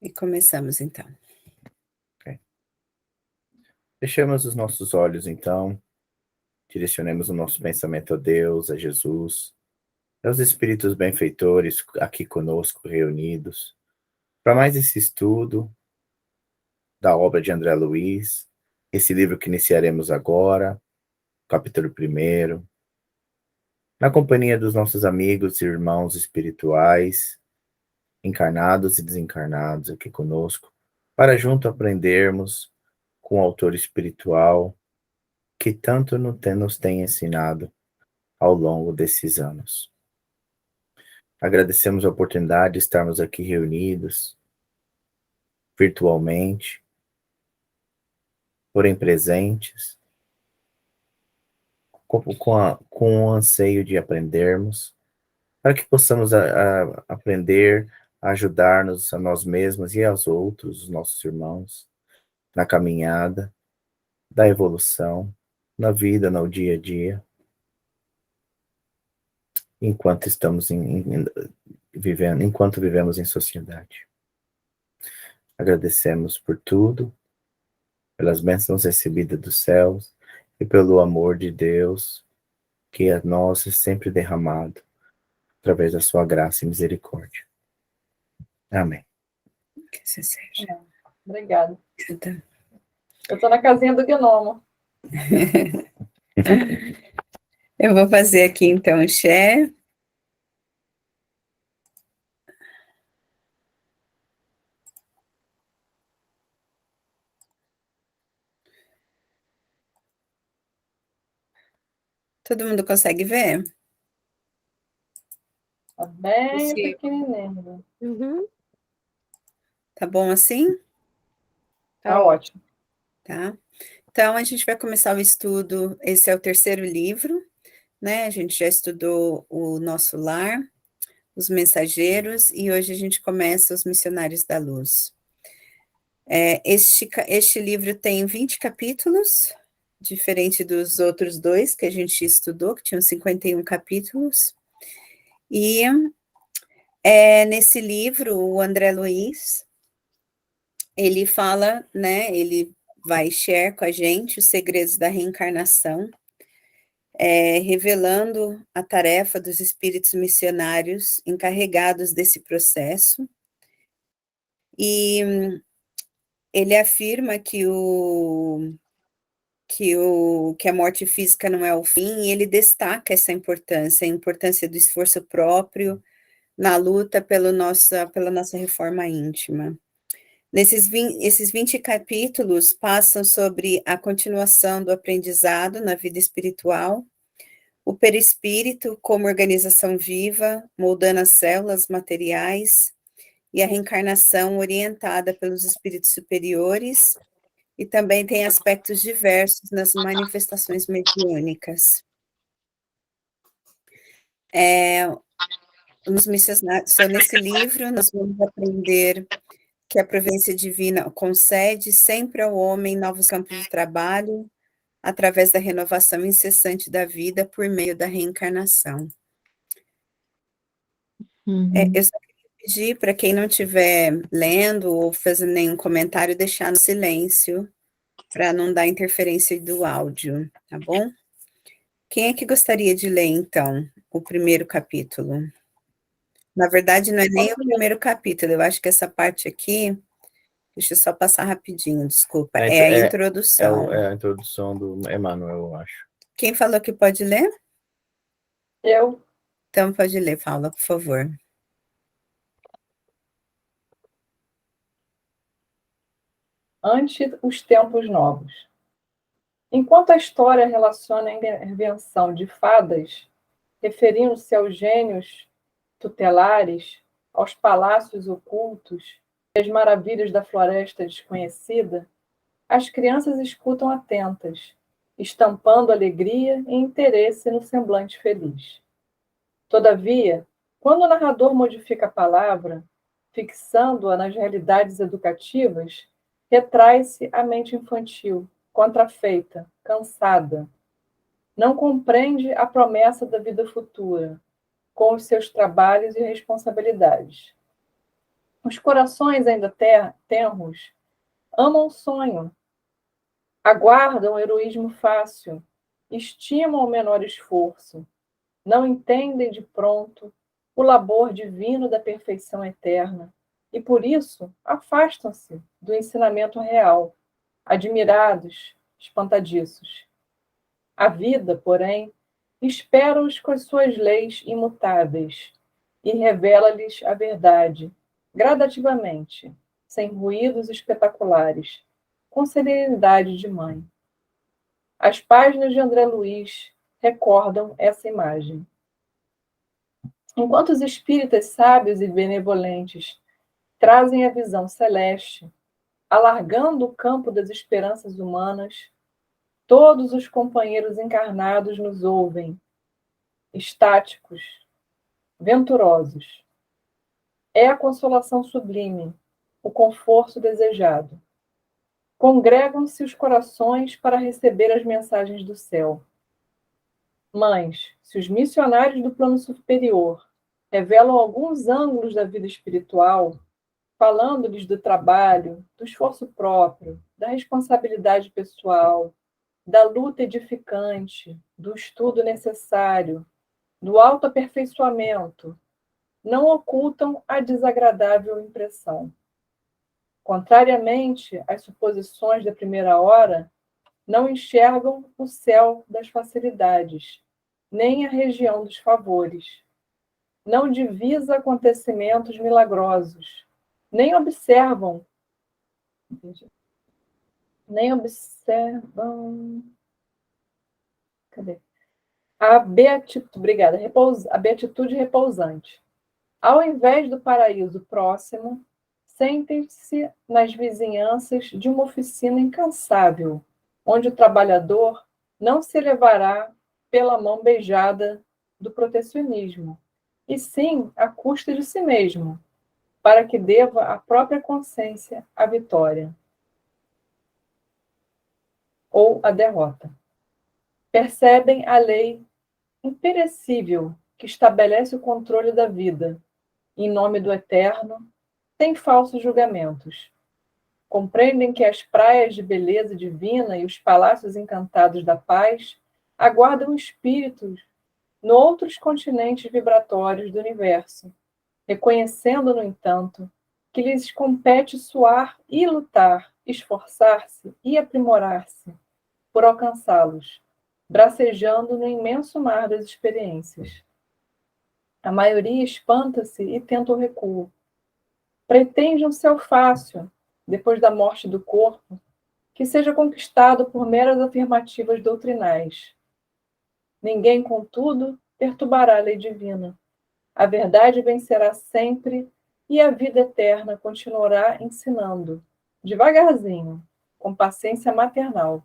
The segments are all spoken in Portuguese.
E começamos, então. Okay. Fechamos os nossos olhos, então. Direcionemos o nosso pensamento a Deus, a Jesus, aos espíritos benfeitores aqui conosco reunidos, para mais esse estudo da obra de André Luiz, esse livro que iniciaremos agora, capítulo 1, na companhia dos nossos amigos e irmãos espirituais, encarnados e desencarnados aqui conosco, para junto aprendermos com o autor espiritual que tanto nos tem ensinado ao longo desses anos. Agradecemos a oportunidade de estarmos aqui reunidos virtualmente, porém presentes, com o anseio de aprendermos, para que possamos aprender a ajudar-nos a nós mesmos e aos outros, os nossos irmãos, na caminhada da evolução, na vida, no dia a dia, enquanto estamos vivendo, enquanto vivemos em sociedade. Agradecemos por tudo, pelas bênçãos recebidas dos céus e pelo amor de Deus que a nós é sempre derramado através da sua graça e misericórdia. Amém. Que assim seja. Obrigada. Então. Eu estou na casinha do gnomo. Eu vou fazer aqui, então, o share. Todo mundo consegue ver? Tá bem pequenininho. Uhum. Tá bom assim? Tá ótimo. Tá. Então, a gente vai começar o estudo. Esse é o terceiro livro, né? A gente já estudou o Nosso Lar, os Mensageiros, e hoje a gente começa os Missionários da Luz. Este livro tem 20 capítulos, diferente dos outros dois que a gente estudou, que tinham 51 capítulos. E nesse livro, o André Luiz, ele fala, né, ele vai share com a gente os segredos da reencarnação, revelando a tarefa dos espíritos missionários encarregados desse processo. E ele afirma que a morte física não é o fim, e ele destaca essa importância, a importância do esforço próprio na luta pela nossa reforma íntima. Esses 20 capítulos passam sobre a continuação do aprendizado na vida espiritual, o perispírito como organização viva, moldando as células materiais, e a reencarnação orientada pelos espíritos superiores, e também tem aspectos diversos nas manifestações mediúnicas. Nesse livro, nós vamos aprender que a providência divina concede sempre ao homem novos campos de trabalho, através da renovação incessante da vida por meio da reencarnação. Eu só queria pedir para quem não estiver lendo ou fazendo nenhum comentário, deixar no silêncio, para não dar interferência do áudio, tá bom? Quem é que gostaria de ler, então, o primeiro capítulo? Na verdade, não é nem o primeiro capítulo, eu acho que essa parte aqui, deixa eu só passar rapidinho, desculpa, é a introdução. É a introdução do Emmanuel, eu acho. Quem falou que pode ler? Eu. Então, pode ler, fala, por favor. Ante os tempos novos. Enquanto a história relaciona a intervenção de fadas, referindo-se aos gênios tutelares, aos palácios ocultos e às maravilhas da floresta desconhecida, as crianças escutam atentas, estampando alegria e interesse no semblante feliz. Todavia, quando o narrador modifica a palavra, fixando-a nas realidades educativas, retrai-se a mente infantil, contrafeita, cansada. Não compreende a promessa da vida futura, com os seus trabalhos e responsabilidades. Os corações ainda tenros amam o sonho, aguardam o heroísmo fácil, estimam o menor esforço, não entendem de pronto o labor divino da perfeição eterna e, por isso, afastam-se do ensinamento real, admirados, espantadiços. A vida, porém, espera-os com as suas leis imutáveis e revela-lhes a verdade, gradativamente, sem ruídos espetaculares, com serenidade de mãe. As páginas de André Luiz recordam essa imagem. Enquanto os espíritas sábios e benevolentes trazem a visão celeste, alargando o campo das esperanças humanas, todos os companheiros encarnados nos ouvem, estáticos, venturosos. É a consolação sublime, o conforto desejado. Congregam-se os corações para receber as mensagens do céu. Mas, se os missionários do plano superior revelam alguns ângulos da vida espiritual, falando-lhes do trabalho, do esforço próprio, da responsabilidade pessoal, da luta edificante, do estudo necessário, do autoaperfeiçoamento, não ocultam a desagradável impressão. Contrariamente às suposições da primeira hora, não enxergam o céu das facilidades, nem a região dos favores. Não divisa acontecimentos milagrosos, nem observam cadê? A beatitude repousante. Ao invés do paraíso próximo, sentem-se nas vizinhanças de uma oficina incansável, onde o trabalhador não se levará pela mão beijada do protecionismo, e sim à custa de si mesmo, para que deva à própria consciência a vitória ou a derrota. Percebem a lei imperecível que estabelece o controle da vida, em nome do eterno, sem falsos julgamentos. Compreendem que as praias de beleza divina e os palácios encantados da paz aguardam espíritos noutros continentes vibratórios do universo, reconhecendo, no entanto, que lhes compete suar e lutar, esforçar-se e aprimorar-se por alcançá-los, bracejando no imenso mar das experiências. A maioria espanta-se e tenta o recuo. Pretende um céu fácil, depois da morte do corpo, que seja conquistado por meras afirmativas doutrinais. Ninguém, contudo, perturbará a lei divina. A verdade vencerá sempre e a vida eterna continuará ensinando, devagarzinho, com paciência maternal.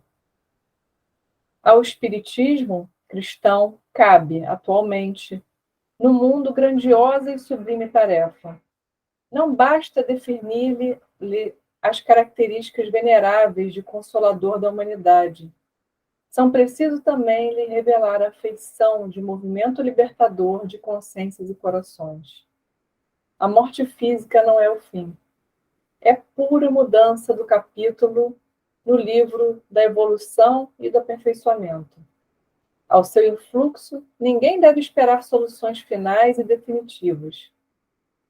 Ao espiritismo cristão cabe, atualmente, no mundo grandiosa e sublime tarefa. Não basta definir-lhe as características veneráveis de consolador da humanidade. São preciso também lhe revelar a feição de movimento libertador de consciências e corações. A morte física não é o fim. É pura mudança do capítulo no livro da evolução e do aperfeiçoamento. Ao seu influxo, ninguém deve esperar soluções finais e definitivas.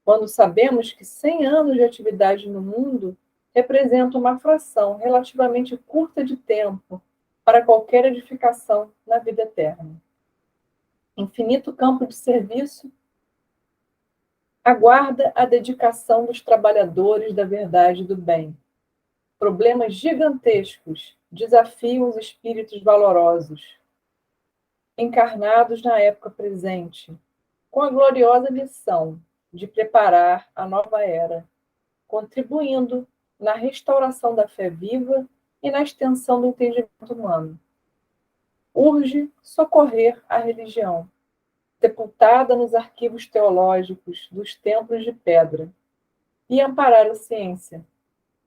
Quando sabemos que 100 anos de atividade no mundo representam uma fração relativamente curta de tempo para qualquer edificação na vida eterna. Infinito campo de serviço aguarda a dedicação dos trabalhadores da verdade e do bem. Problemas gigantescos desafiam os espíritos valorosos, encarnados na época presente, com a gloriosa missão de preparar a nova era, contribuindo na restauração da fé viva e na extensão do entendimento humano. Urge socorrer a religião, sepultada nos arquivos teológicos dos templos de pedra, e amparar a ciência,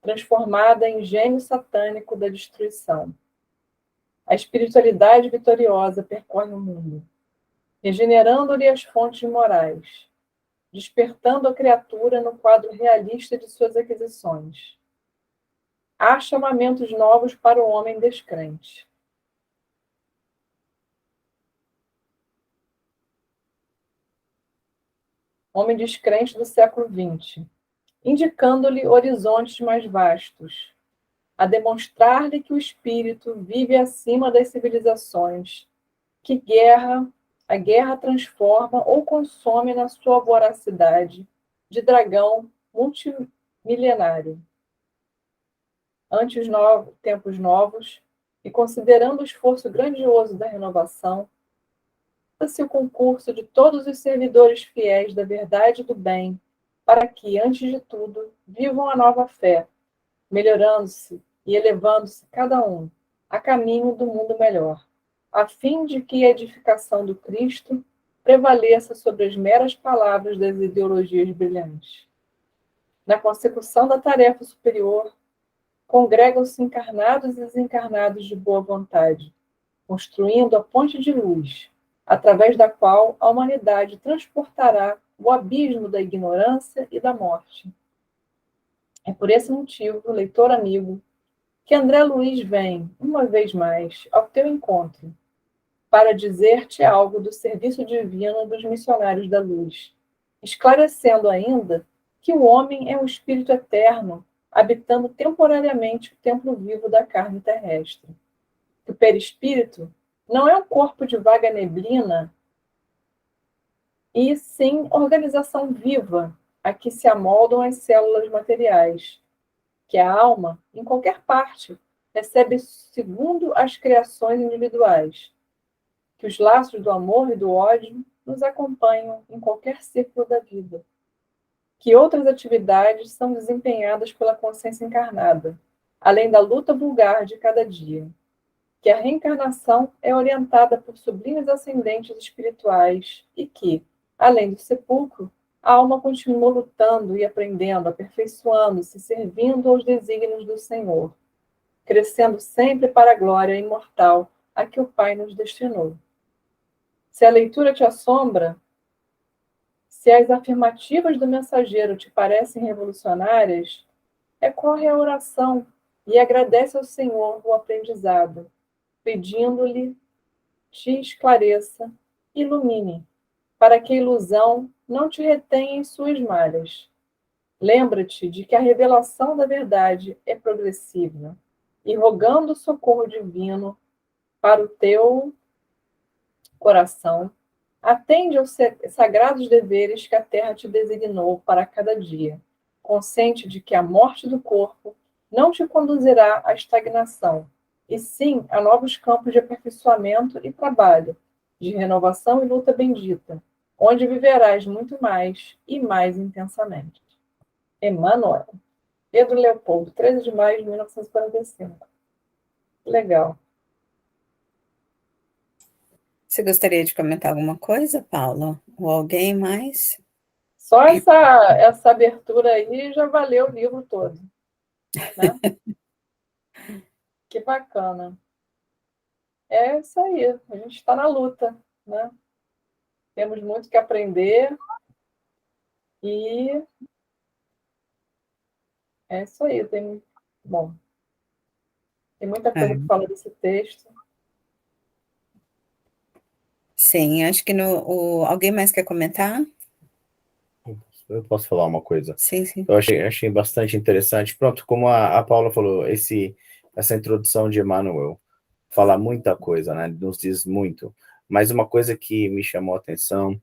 transformada em gênio satânico da destruição. A espiritualidade vitoriosa percorre o mundo, regenerando-lhe as fontes morais, despertando a criatura no quadro realista de suas aquisições. Há chamamentos novos para o homem descrente. Homem descrente do século XX, indicando-lhe horizontes mais vastos, a demonstrar-lhe que o espírito vive acima das civilizações, que a guerra transforma ou consome na sua voracidade de dragão multimilenário. Ante os tempos novos, e considerando o esforço grandioso da renovação, se o concurso de todos os servidores fiéis da verdade e do bem, para que, antes de tudo, vivam a nova fé, melhorando-se e elevando-se cada um a caminho do mundo melhor, a fim de que a edificação do Cristo prevaleça sobre as meras palavras das ideologias brilhantes. Na consecução da tarefa superior, congregam-se encarnados e desencarnados de boa vontade, construindo a ponte de luz, através da qual a humanidade transportará o abismo da ignorância e da morte. É por esse motivo, leitor amigo, que André Luiz vem, uma vez mais, ao teu encontro, para dizer-te algo do serviço divino dos missionários da luz, esclarecendo ainda que o homem é um espírito eterno, habitando temporariamente o templo vivo da carne terrestre. Que o perispírito não é um corpo de vaga neblina, e sim organização viva a que se amoldam as células materiais, que a alma, em qualquer parte, recebe segundo as criações individuais, que os laços do amor e do ódio nos acompanham em qualquer círculo da vida, que outras atividades são desempenhadas pela consciência encarnada, além da luta vulgar de cada dia, que a reencarnação é orientada por sublimes ascendentes espirituais e que, além do sepulcro, a alma continua lutando e aprendendo, aperfeiçoando-se, servindo aos desígnios do Senhor, crescendo sempre para a glória imortal a que o Pai nos destinou. Se a leitura te assombra, se as afirmativas do mensageiro te parecem revolucionárias, recorre à oração e agradece ao Senhor o aprendizado, pedindo-lhe te esclareça, ilumine, para que a ilusão não te retenha em suas malhas. Lembra-te de que a revelação da verdade é progressiva, e rogando o socorro divino para o teu coração, atende aos sagrados deveres que a terra te designou para cada dia, consciente de que a morte do corpo não te conduzirá à estagnação, e sim a novos campos de aperfeiçoamento e trabalho, de renovação e luta bendita, onde viverás muito mais e mais intensamente. Emmanuel. Pedro Leopoldo, 13 de maio de 1945. Legal. Você gostaria de comentar alguma coisa, Paula? Ou alguém mais? Só essa abertura aí já valeu o livro todo. Né? Que bacana. É isso aí, a gente está na luta, né? Temos muito que aprender e é isso aí. Bom, tem muita coisa que fala desse texto. Sim, acho que alguém mais quer comentar? Eu posso falar uma coisa? Sim, sim. Eu achei bastante interessante. Pronto, como a Paula falou, essa introdução de Emmanuel fala muita coisa, né? Nos diz muito. Mas uma coisa que me chamou a atenção,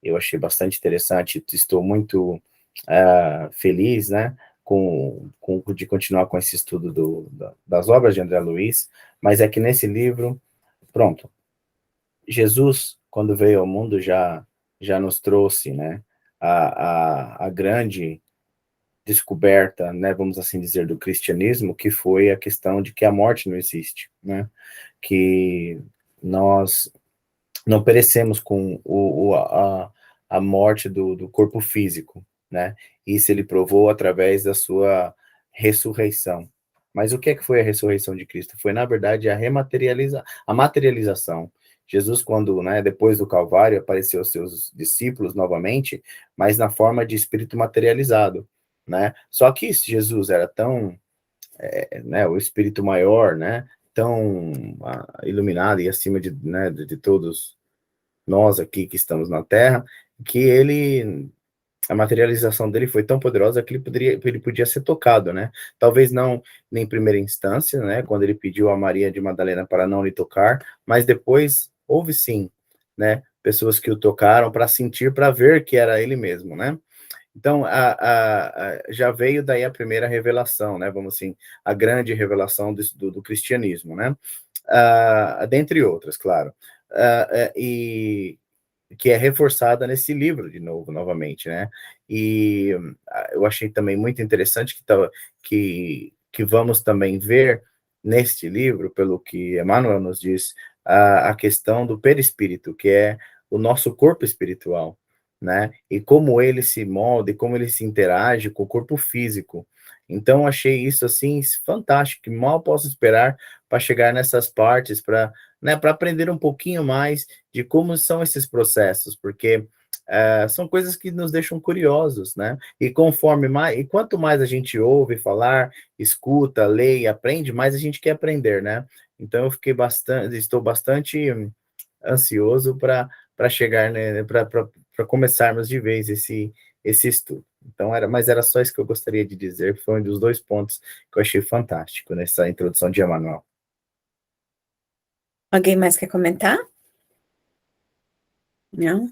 eu achei bastante interessante, estou muito feliz, né? De continuar com esse estudo das obras de André Luiz, mas é que nesse livro, pronto, Jesus, quando veio ao mundo, já nos trouxe, né, a grande descoberta, né, vamos assim dizer, do cristianismo, que foi a questão de que a morte não existe, né, que nós não perecemos com a morte do corpo físico, né, isso ele provou através da sua ressurreição. Mas o que é que foi a ressurreição de Cristo? Foi, na verdade, a materialização Jesus, quando, né, depois do Calvário, apareceu aos seus discípulos novamente, mas na forma de espírito materializado, né? Só que Jesus era tão, né, o espírito maior, né, tão iluminado e acima de, né, de todos nós aqui que estamos na Terra, que a materialização dele foi tão poderosa que ele podia ser tocado, né? Talvez não em primeira instância, né? Quando ele pediu a Maria de Madalena para não lhe tocar, mas depois houve sim, né? Pessoas que o tocaram para sentir, para ver que era ele mesmo, né? Então, já veio daí a primeira revelação, né? Vamos assim, a grande revelação do cristianismo, né? Dentre outras, claro. E que é reforçada nesse livro, novamente, né? E eu achei também muito interessante que vamos também ver neste livro, pelo que Emmanuel nos diz, a questão do perispírito, que é o nosso corpo espiritual, né? E como ele se molda e como ele se interage com o corpo físico. Então, achei isso, assim, fantástico, que mal posso esperar para chegar nessas partes, para, né, para aprender um pouquinho mais de como são esses processos, porque são coisas que nos deixam curiosos, né? E quanto mais a gente ouve falar, escuta, lê e aprende, mais a gente quer aprender, né? Então eu estou bastante ansioso para chegar, né, para começarmos de vez esse estudo. Então mas era só isso que eu gostaria de dizer, foi um dos 2 pontos que eu achei fantástico nessa introdução de Emmanuel. Alguém mais quer comentar? Não?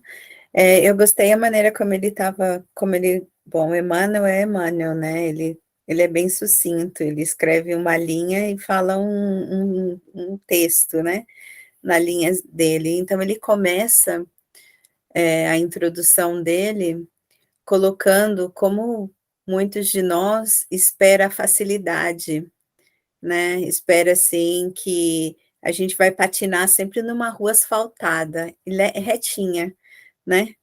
Eu gostei a maneira bom, Emmanuel é Emmanuel, né? Ele é bem sucinto, ele escreve uma linha e fala um texto, né? Na linha dele. Então, ele começa a introdução dele colocando como muitos de nós espera a facilidade, né? Espera, assim, que a gente vai patinar sempre numa rua asfaltada, retinha, né?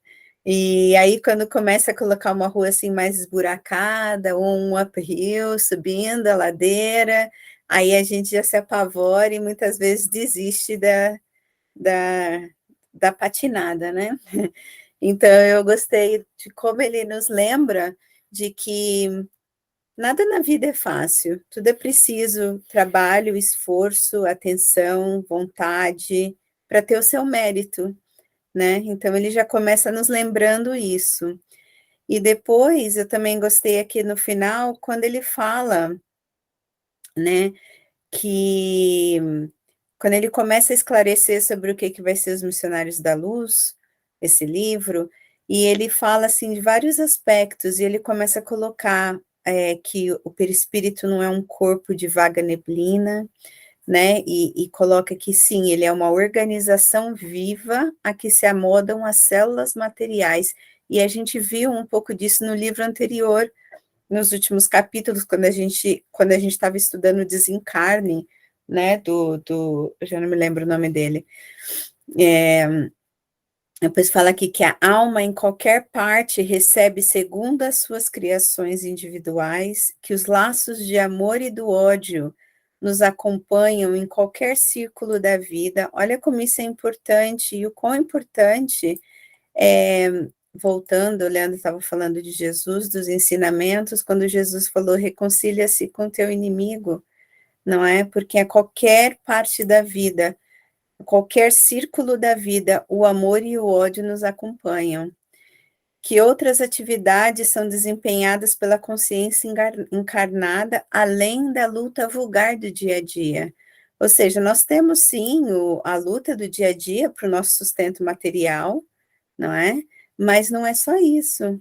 E aí, quando começa a colocar uma rua assim mais esburacada, ou um uphill, subindo a ladeira, aí a gente já se apavora e muitas vezes desiste da, da patinada, né? Então, eu gostei de como ele nos lembra de que nada na vida é fácil, tudo é preciso trabalho, esforço, atenção, vontade, para ter o seu mérito, né? Então, ele já começa nos lembrando isso. E depois, eu também gostei aqui no final, quando ele fala, né, que quando ele começa a esclarecer sobre o que vai ser os Missionários da Luz, esse livro, e ele fala, assim, de vários aspectos, e ele começa a colocar que o perispírito não é um corpo de vaga neblina, né, e coloca que sim, ele é uma organização viva a que se amodam as células materiais, e a gente viu um pouco disso no livro anterior, nos últimos capítulos, quando a gente estava estudando o desencarne, né, eu já não me lembro o nome dele, depois fala aqui que a alma em qualquer parte recebe segundo as suas criações individuais, que os laços de amor e do ódio nos acompanham em qualquer círculo da vida. Olha como isso é importante e o quão importante voltando, o Leandro estava falando de Jesus, dos ensinamentos, quando Jesus falou, reconcilia-se com teu inimigo, não é? Porque a qualquer parte da vida, qualquer círculo da vida, o amor e o ódio nos acompanham. Que outras atividades são desempenhadas pela consciência encarnada, além da luta vulgar do dia a dia? Ou seja, nós temos sim a luta do dia a dia para o nosso sustento material, não é? Mas não é só isso.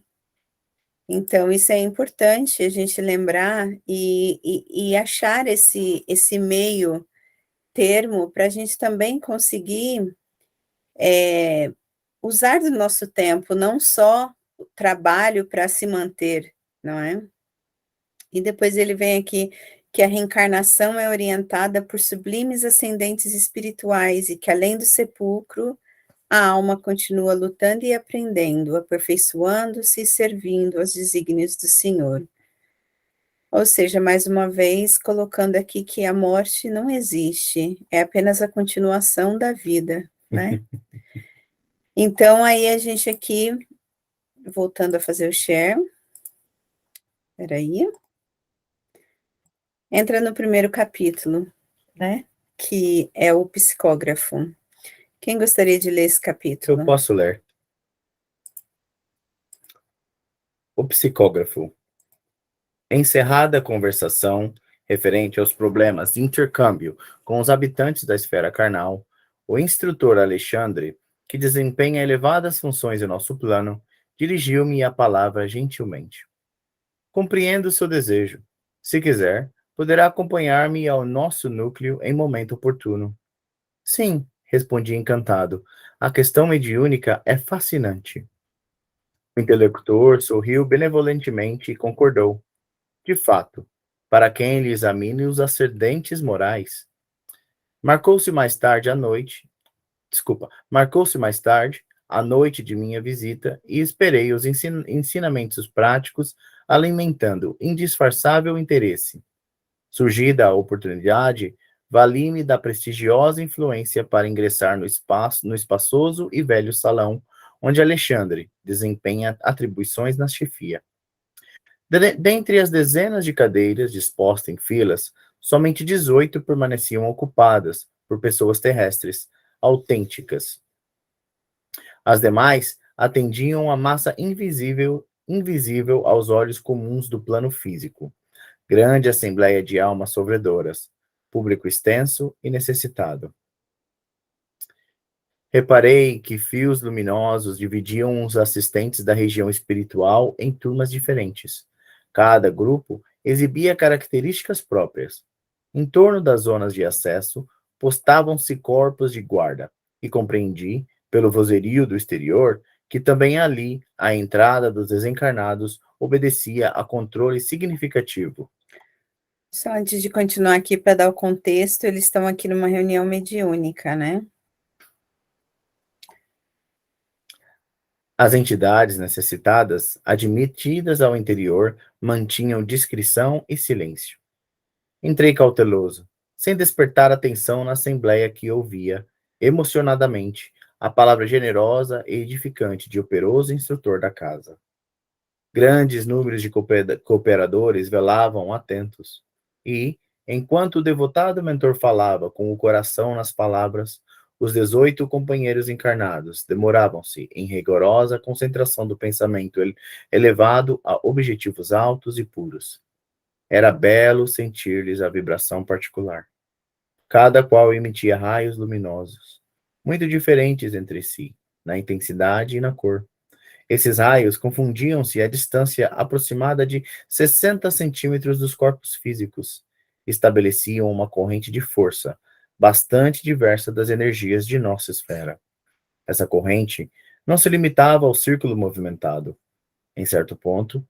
Então, isso é importante a gente lembrar e achar esse meio termo para a gente também conseguir usar do nosso tempo, não só o trabalho para se manter, não é? E depois ele vem aqui que a reencarnação é orientada por sublimes ascendentes espirituais e que, além do sepulcro, a alma continua lutando e aprendendo, aperfeiçoando-se e servindo aos desígnios do Senhor. Ou seja, mais uma vez, colocando aqui que a morte não existe, é apenas a continuação da vida, né? Então, aí a gente aqui, voltando a fazer o share. Peraí. Entra no primeiro capítulo, né? Que é o psicógrafo. Quem gostaria de ler esse capítulo? Eu posso ler. O psicógrafo. Encerrada a conversação referente aos problemas de intercâmbio com os habitantes da esfera carnal, o instrutor Alexandre, que desempenha elevadas funções em nosso plano, dirigiu-me a palavra gentilmente. Compreendo seu desejo. Se quiser, poderá acompanhar-me ao nosso núcleo em momento oportuno. Sim, respondi encantado. A questão mediúnica é fascinante. O interlocutor sorriu benevolentemente e concordou. De fato, para quem lhe examine os ascendentes morais. Marcou-se mais tarde à noite, marcou-se mais tarde a noite de minha visita e esperei os ensinamentos práticos alimentando indisfarçável interesse. Surgida a oportunidade, vali-me da prestigiosa influência para ingressar no espaçoso e velho salão, onde Alexandre desempenha atribuições na chefia. Dentre as dezenas de cadeiras dispostas em filas, somente 18 permaneciam ocupadas por pessoas terrestres, autênticas. As demais atendiam a massa invisível aos olhos comuns do plano físico. Grande assembleia de almas sofredoras, público extenso e necessitado. Reparei que fios luminosos dividiam os assistentes da região espiritual em turmas diferentes. Cada grupo exibia características próprias. Em torno das zonas de acesso, postavam-se corpos de guarda, e compreendi, pelo vozerio do exterior, que também ali a entrada dos desencarnados obedecia a controle significativo. Só antes de continuar aqui, para dar o contexto, eles estão aqui numa reunião mediúnica, né? As entidades necessitadas, admitidas ao interior, mantinham discrição e silêncio. Entrei cauteloso, sem despertar atenção na assembleia que ouvia, emocionadamente, a palavra generosa e edificante de operoso instrutor da casa. Grandes números de cooperadores velavam atentos, e, enquanto o devotado mentor falava com o coração nas palavras, os 18 companheiros encarnados demoravam-se em rigorosa concentração do pensamento elevado a objetivos altos e puros. Era belo sentir-lhes a vibração particular. Cada qual emitia raios luminosos, muito diferentes entre si, na intensidade e na cor. Esses raios confundiam-se à distância aproximada de 60 centímetros dos corpos físicos. Estabeleciam uma corrente de força, bastante diversa das energias de nossa esfera. Essa corrente não se limitava ao círculo movimentado. Em certo ponto,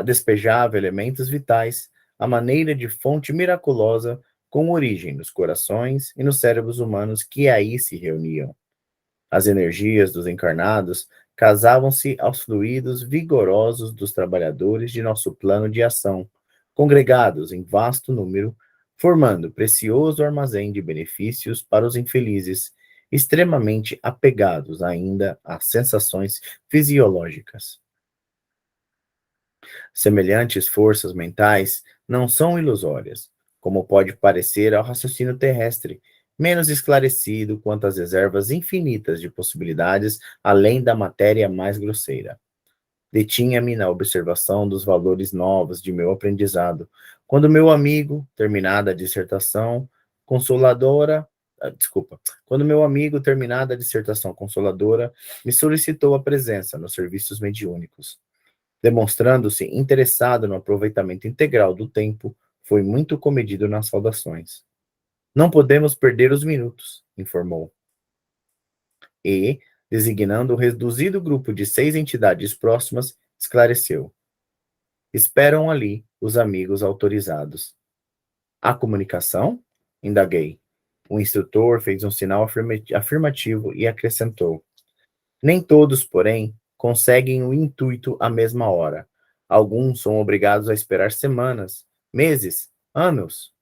despejava elementos vitais, à maneira de fonte miraculosa, com origem nos corações e nos cérebros humanos que aí se reuniam. As energias dos encarnados casavam-se aos fluidos vigorosos dos trabalhadores de nosso plano de ação, congregados em vasto número, formando precioso armazém de benefícios para os infelizes, extremamente apegados ainda às sensações fisiológicas. Semelhantes forças mentais não são ilusórias, como pode parecer ao raciocínio terrestre, menos esclarecido quanto às reservas infinitas de possibilidades além da matéria mais grosseira. Detinha-me na observação dos valores novos de meu aprendizado, quando meu amigo, terminada a dissertação consoladora, me solicitou a presença nos serviços mediúnicos. Demonstrando-se interessado no aproveitamento integral do tempo, foi muito comedido nas saudações. Não podemos perder os minutos, informou. E, designando o reduzido grupo de 6 entidades próximas, esclareceu. Esperam ali os amigos autorizados. A comunicação? Indaguei. O instrutor fez um sinal afirmativo e acrescentou. Nem todos, porém, conseguem o intuito à mesma hora. Alguns são obrigados a esperar semanas, meses, anos.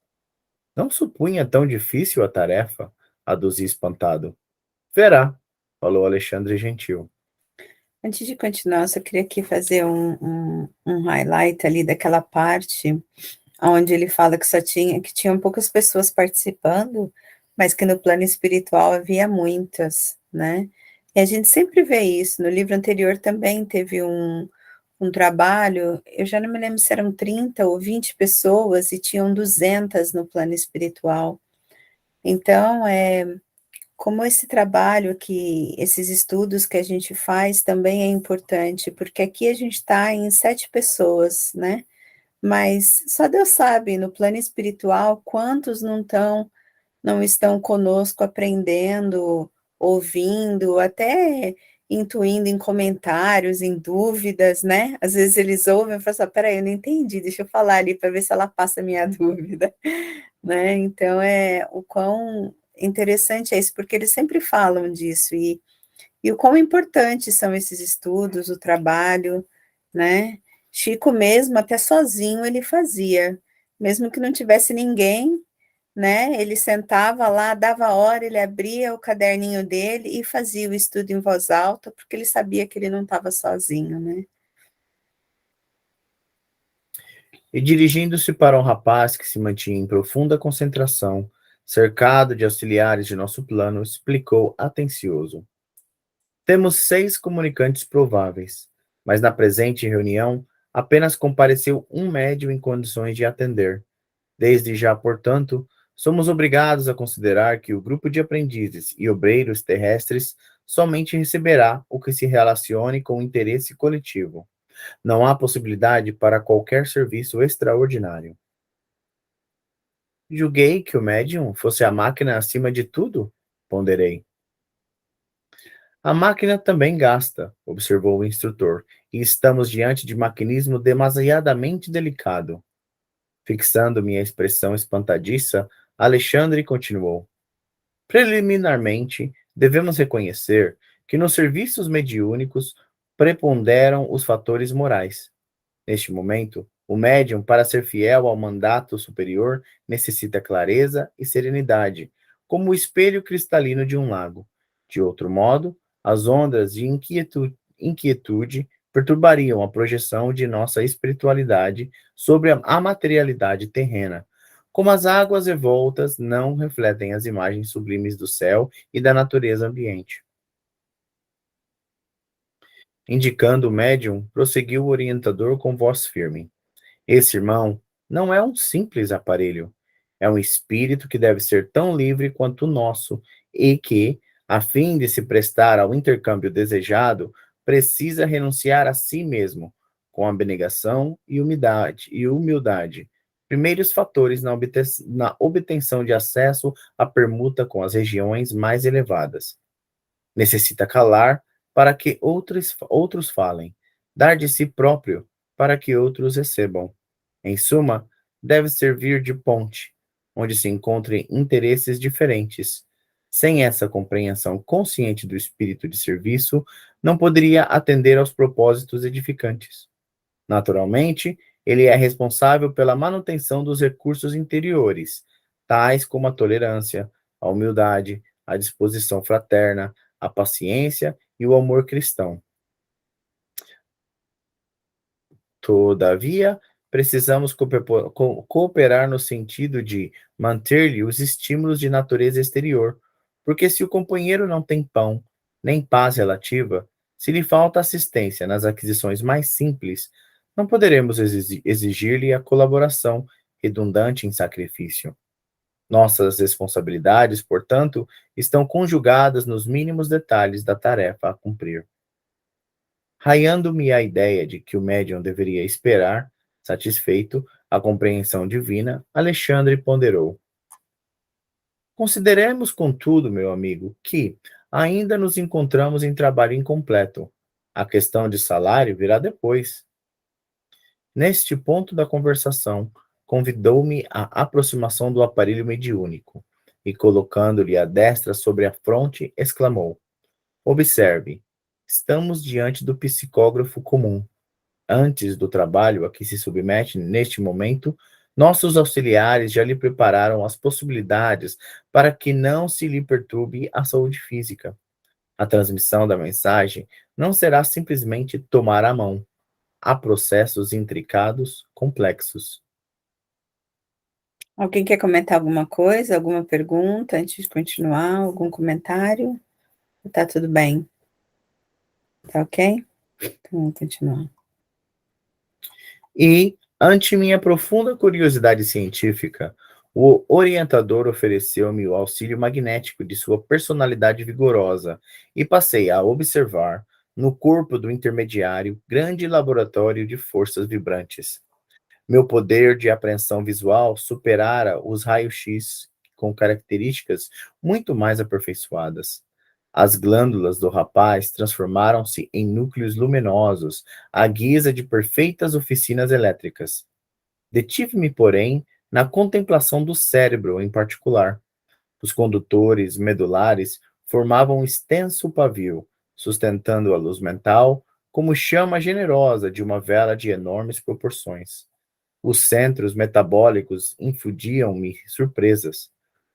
Não supunha tão difícil a tarefa, aduzi espantado. Verá, falou Alexandre gentil. Antes de continuar, eu só queria aqui fazer um highlight ali daquela parte onde ele fala que tinham poucas pessoas participando, mas que no plano espiritual havia muitas, né? E a gente sempre vê isso. No livro anterior também teve um trabalho, eu já não me lembro se eram 30 ou 20 pessoas e tinham 200 no plano espiritual. Então, como esse trabalho esses estudos que a gente faz também é importante, porque aqui a gente está em 7 pessoas, né? Mas só Deus sabe, no plano espiritual, quantos não estão conosco aprendendo, ouvindo, até intuindo em comentários, em dúvidas, né? Às vezes eles ouvem e falam assim, peraí, eu não entendi, deixa eu falar ali para ver se ela passa a minha dúvida, né? Então, o quão interessante é isso, porque eles sempre falam disso, e o quão importantes são esses estudos, o trabalho, né? Chico mesmo, até sozinho ele fazia, mesmo que não tivesse ninguém, né? Ele sentava lá, dava hora, ele abria o caderninho dele e fazia o estudo em voz alta, porque ele sabia que ele não estava sozinho, né? E dirigindo-se para um rapaz que se mantinha em profunda concentração, cercado de auxiliares de nosso plano, explicou atencioso. Temos 6 comunicantes prováveis, mas na presente reunião apenas compareceu um médium em condições de atender. Desde já, portanto, somos obrigados a considerar que o grupo de aprendizes e obreiros terrestres somente receberá o que se relacione com o interesse coletivo. Não há possibilidade para qualquer serviço extraordinário. Julguei que o médium fosse a máquina acima de tudo, ponderei. A máquina também gasta, observou o instrutor, e estamos diante de maquinismo demasiadamente delicado. Fixando minha expressão espantadiça, Alexandre continuou. Preliminarmente, devemos reconhecer que nos serviços mediúnicos preponderam os fatores morais. Neste momento, o médium, para ser fiel ao mandato superior, necessita clareza e serenidade, como o espelho cristalino de um lago. De outro modo, as ondas de inquietude perturbariam a projeção de nossa espiritualidade sobre a materialidade terrena. Como as águas revoltas não refletem as imagens sublimes do céu e da natureza ambiente. Indicando o médium, prosseguiu o orientador com voz firme. Esse irmão não é um simples aparelho. É um espírito que deve ser tão livre quanto o nosso e que, a fim de se prestar ao intercâmbio desejado, precisa renunciar a si mesmo, com abnegação e humildade, primeiros fatores na obtenção de acesso à permuta com as regiões mais elevadas. Necessita calar para que outros falem, dar de si próprio para que outros recebam. Em suma, deve servir de ponte, onde se encontrem interesses diferentes. Sem essa compreensão consciente do espírito de serviço, não poderia atender aos propósitos edificantes. Naturalmente, ele é responsável pela manutenção dos recursos interiores, tais como a tolerância, a humildade, a disposição fraterna, a paciência e o amor cristão. Todavia, precisamos cooperar no sentido de manter-lhe os estímulos de natureza exterior, porque se o companheiro não tem pão, nem paz relativa, se lhe falta assistência nas aquisições mais simples, não poderemos exigir-lhe a colaboração redundante em sacrifício. Nossas responsabilidades, portanto, estão conjugadas nos mínimos detalhes da tarefa a cumprir. Raiando-me a ideia de que o médium deveria esperar, satisfeito, a compreensão divina, Alexandre ponderou. Consideremos, contudo, meu amigo, que ainda nos encontramos em trabalho incompleto. A questão de salário virá depois. Neste ponto da conversação, convidou-me à aproximação do aparelho mediúnico e, colocando-lhe a destra sobre a fronte, exclamou: Observe, estamos diante do psicógrafo comum. Antes do trabalho a que se submete neste momento, nossos auxiliares já lhe prepararam as possibilidades para que não se lhe perturbe a saúde física. A transmissão da mensagem não será simplesmente tomar a mão. Há processos intricados, complexos. Alguém quer comentar alguma coisa, alguma pergunta antes de continuar? Algum comentário? Tá tudo bem? Tá ok? Então, vamos continuar. E, ante minha profunda curiosidade científica, o orientador ofereceu-me o auxílio magnético de sua personalidade vigorosa e passei a observar, no corpo do intermediário, grande laboratório de forças vibrantes. Meu poder de apreensão visual superara os raios-x com características muito mais aperfeiçoadas. As glândulas do rapaz transformaram-se em núcleos luminosos, à guisa de perfeitas oficinas elétricas. Detive-me, porém, na contemplação do cérebro em particular. Os condutores medulares formavam um extenso pavio, sustentando a luz mental como chama generosa de uma vela de enormes proporções. Os centros metabólicos infundiam-me surpresas.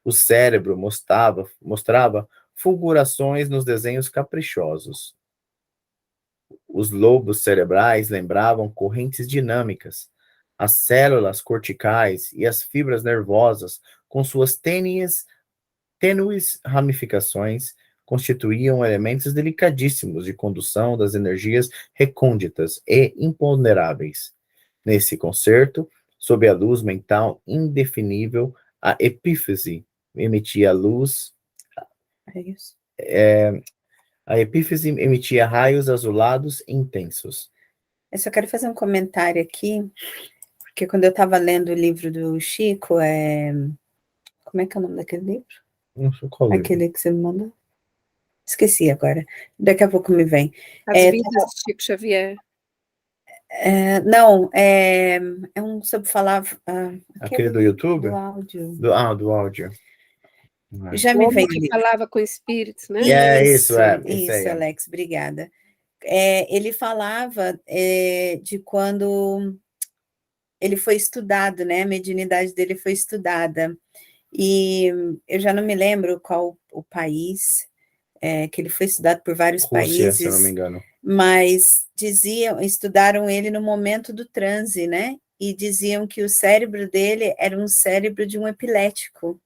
O cérebro mostrava fulgurações nos desenhos caprichosos. Os lobos cerebrais lembravam correntes dinâmicas. As células corticais e as fibras nervosas, com suas tênues ramificações, constituíam elementos delicadíssimos de condução das energias recônditas e imponderáveis. Nesse concerto, sob a luz mental indefinível, a epífise emitia luz. É isso. A epífise emitia raios azulados intensos. Eu só quero fazer um comentário aqui, porque quando eu estava lendo o livro do Chico, como é que é o nome daquele livro? Não sei qual livro. Aquele que você me mandou? Esqueci agora. Daqui a pouco me vem. As vidas de Chico Xavier. Não, é um sobre falar... Aquele do YouTube? Do áudio. Do áudio. Já O me homem veio. que falava com espíritos, né? Isso, Isso, aí. Alex, obrigada. Ele falava de quando ele foi estudado, né? A mediunidade dele foi estudada. E eu já não me lembro qual o país, que ele foi estudado por vários Rússia, países. se eu não me engano. Mas estudaram ele no momento do transe, né? E diziam que o cérebro dele era um cérebro de um epilético.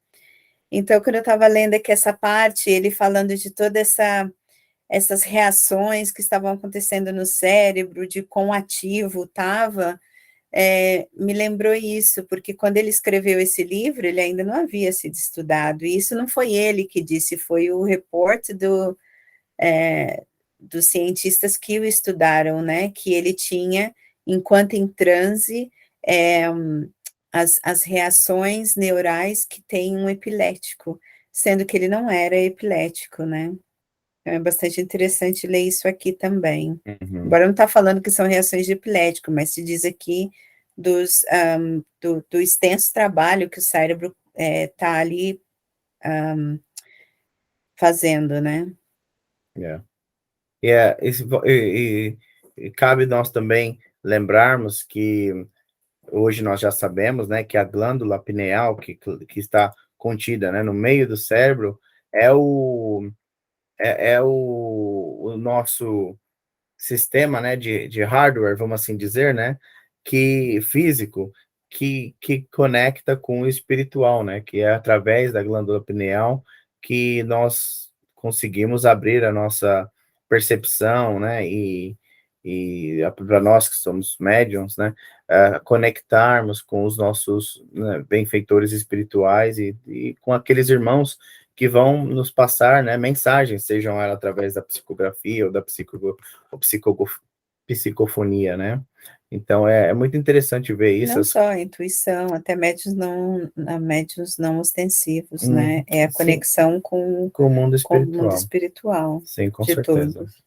Então, quando eu estava lendo aqui essa parte, ele falando de todas essas reações que estavam acontecendo no cérebro, de quão ativo estava, me lembrou isso, porque quando ele escreveu esse livro, ele ainda não havia sido estudado, e isso não foi ele que disse, foi o reporte dos cientistas que o estudaram, né, que ele tinha, enquanto em transe, as reações neurais que tem um epilético, sendo que ele não era epilético, né? Então é bastante interessante ler isso aqui também. Uhum. Embora não está falando que são reações de epilético, mas se diz aqui do extenso trabalho que o cérebro está ali fazendo, né? E cabe nós também lembrarmos que hoje nós já sabemos, né, que a glândula pineal que está contida, né, no meio do cérebro é o nosso sistema, né, de hardware, vamos assim dizer, né, físico, que conecta com o espiritual, né, que é através da glândula pineal que nós conseguimos abrir a nossa percepção, né, e para nós que somos médiums, né, conectarmos com os nossos, né, benfeitores espirituais e com aqueles irmãos que vão nos passar, né, mensagens, sejam elas através da psicografia ou da psicofonia, né? Então é muito interessante ver isso. Não só a intuição, até médiuns não ostensivos, né? É a conexão com o mundo espiritual. Sim, com certeza. Todos.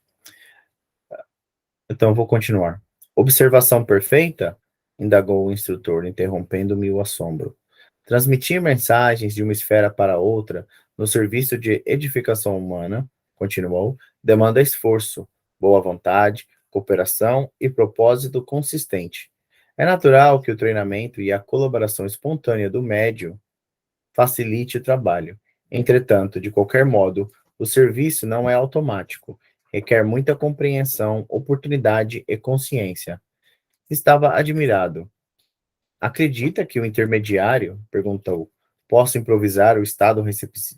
Então, vou continuar. Observação perfeita? Indagou o instrutor, interrompendo-me o assombro. Transmitir mensagens de uma esfera para outra no serviço de edificação humana, continuou, demanda esforço, boa vontade, cooperação e propósito consistente. É natural que o treinamento e a colaboração espontânea do médium facilite o trabalho. Entretanto, de qualquer modo, O serviço não é automático, requer muita compreensão, oportunidade e consciência. Estava admirado. Acredita que o intermediário, perguntou, possa improvisar o estado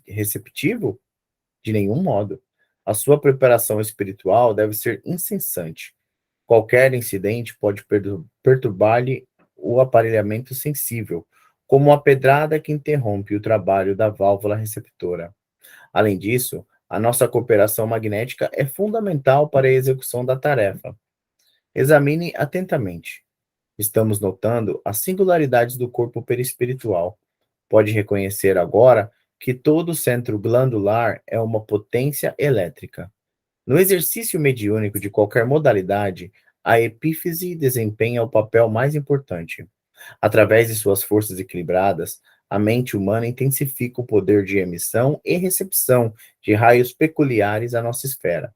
receptivo? De nenhum modo. A sua preparação espiritual deve ser incessante. Qualquer incidente pode perturbar-lhe o aparelhamento sensível, como uma pedrada que interrompe o trabalho da válvula receptora. Além disso, a nossa cooperação magnética é fundamental para a execução da tarefa. Examine atentamente. Estamos notando as singularidades do corpo perispiritual. Pode reconhecer agora que todo centro glandular é uma potência elétrica. No exercício mediúnico de qualquer modalidade, a epífise desempenha o papel mais importante. Através de suas forças equilibradas, a mente humana intensifica o poder de emissão e recepção de raios peculiares à nossa esfera.